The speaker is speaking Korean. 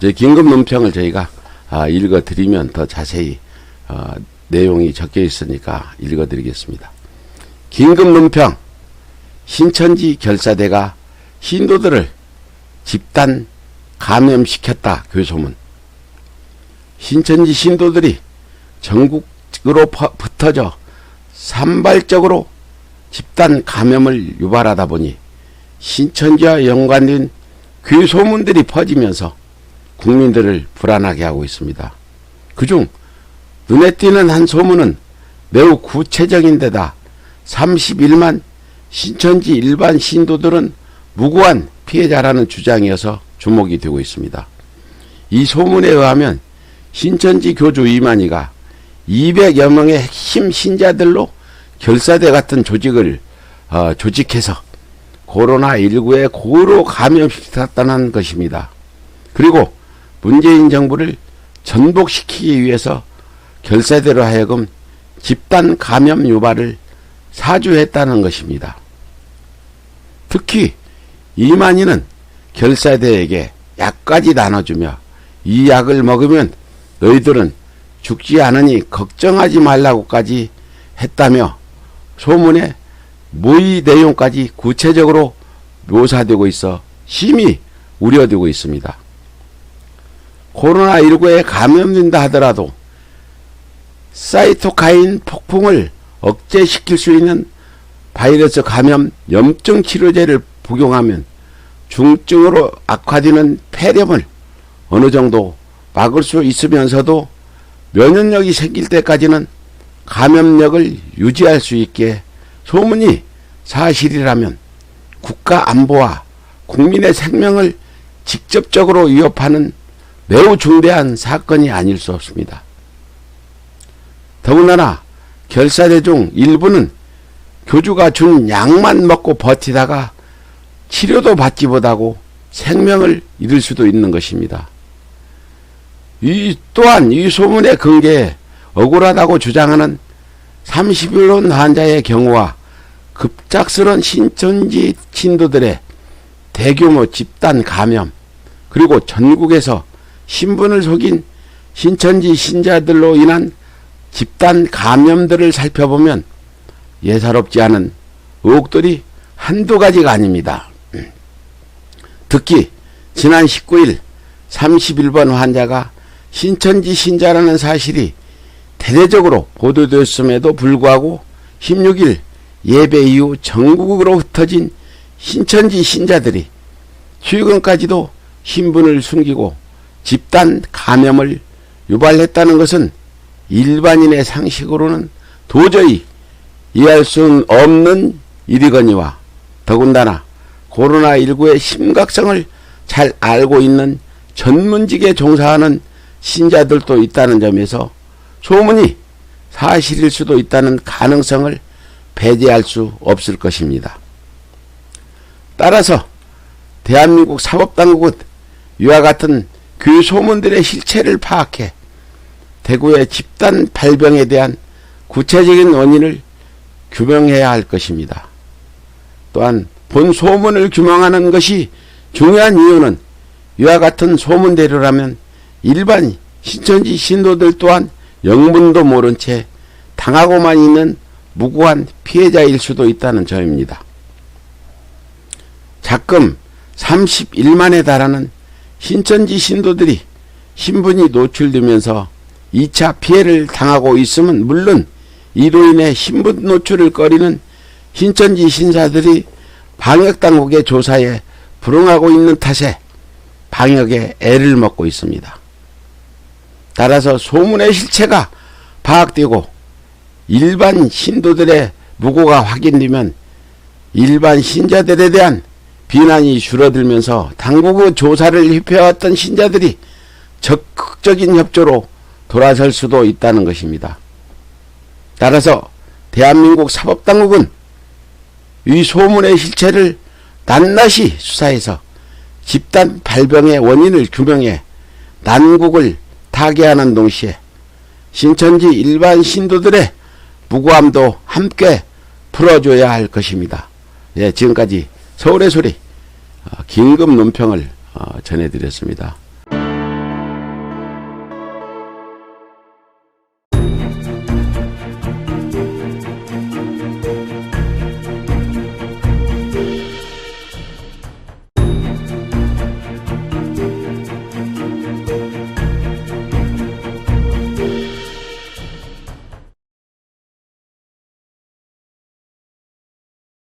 제 긴급 논평을 저희가 읽어드리면 더 자세히 내용이 적혀 있으니까 읽어드리겠습니다. 긴급 논평. 신천지 결사대가 신도들을 집단 감염시켰다. 교소문. 신천지 신도들이 전국으로 흩어져 산발적으로 집단 감염을 유발하다 보니 신천지와 연관된 괴소문들이 퍼지면서 국민들을 불안하게 하고 있습니다. 그중 눈에 띄는 한 소문은 매우 구체적인 데다 31만 신천지 일반 신도들은 무고한 피해자라는 주장이어서 주목이 되고 있습니다. 이 소문에 의하면 신천지 교주 이만희가 200여 명의 핵심 신자들로 결사대 같은 조직을 조직해서 코로나19에 고루 감염시켰다는 것입니다. 그리고 문재인 정부를 전복시키기 위해서 결사대로 하여금 집단 감염 유발을 사주했다는 것입니다. 특히 이만희는 결사대에게 약까지 나눠주며 이 약을 먹으면 너희들은 죽지 않으니 걱정하지 말라고까지 했다며 소문의 모의 내용까지 구체적으로 묘사되고 있어 심히 우려되고 있습니다. 코로나19에 감염된다 하더라도 사이토카인 폭풍을 억제시킬 수 있는 바이러스 감염 염증 치료제를 복용하면 중증으로 악화되는 폐렴을 어느 정도 막을 수 있으면서도 면역력이 생길 때까지는 감염력을 유지할 수 있게 소문이 사실이라면 국가 안보와 국민의 생명을 직접적으로 위협하는 매우 중대한 사건이 아닐 수 없습니다. 더군다나 결사대 중 일부는 교주가 준 약만 먹고 버티다가 치료도 받지 못하고 생명을 잃을 수도 있는 것입니다. 또한 이 소문의 근거에 억울하다고 주장하는 30일 환자의 경우와 급작스런 신천지 신도들의 대규모 집단 감염, 그리고 전국에서 신분을 속인 신천지 신자들로 인한 집단 감염들을 살펴보면 예사롭지 않은 의혹들이 한두 가지가 아닙니다. 특히 지난 19일 31번 환자가 신천지 신자라는 사실이 대대적으로 보도되었음에도 불구하고 16일 예배 이후 전국으로 흩어진 신천지 신자들이 최근까지도 신분을 숨기고 집단 감염을 유발했다는 것은 일반인의 상식으로는 도저히 이해할 수 없는 일이거니와 더군다나 코로나19의 심각성을 잘 알고 있는 전문직에 종사하는 신자들도 있다는 점에서 소문이 사실일 수도 있다는 가능성을 배제할 수 없을 것입니다. 따라서 대한민국 사법당국은 이와 같은 괴소문들의 실체를 파악해 대구의 집단 발병에 대한 구체적인 원인을 규명해야 할 것입니다. 또한 본 소문을 규명하는 것이 중요한 이유는 이와 같은 소문대로라면 일반 신천지 신도들 또한 영문도 모른 채 당하고만 있는 무고한 피해자일 수도 있다는 점입니다. 작금 31만에 달하는 신천지 신도들이 신분이 노출되면서 2차 피해를 당하고 있음은 물론 이로 인해 신분 노출을 꺼리는 신천지 신사들이 방역당국의 조사에 불응하고 있는 탓에 방역에 애를 먹고 있습니다. 따라서 소문의 실체가 파악되고 일반 신도들의 무고가 확인되면 일반 신자들에 대한 비난이 줄어들면서 당국의 조사를 휘폐해왔던 신자들이 적극적인 협조로 돌아설 수도 있다는 것입니다. 따라서 대한민국 사법당국은 이 소문의 실체를 낱낱이 수사해서 집단 발병의 원인을 규명해 난국을 타개하는 동시에 신천지 일반 신도들의 무고함도 함께 풀어줘야 할 것입니다. 예, 지금까지 서울의 소리 긴급 논평을 전해드렸습니다.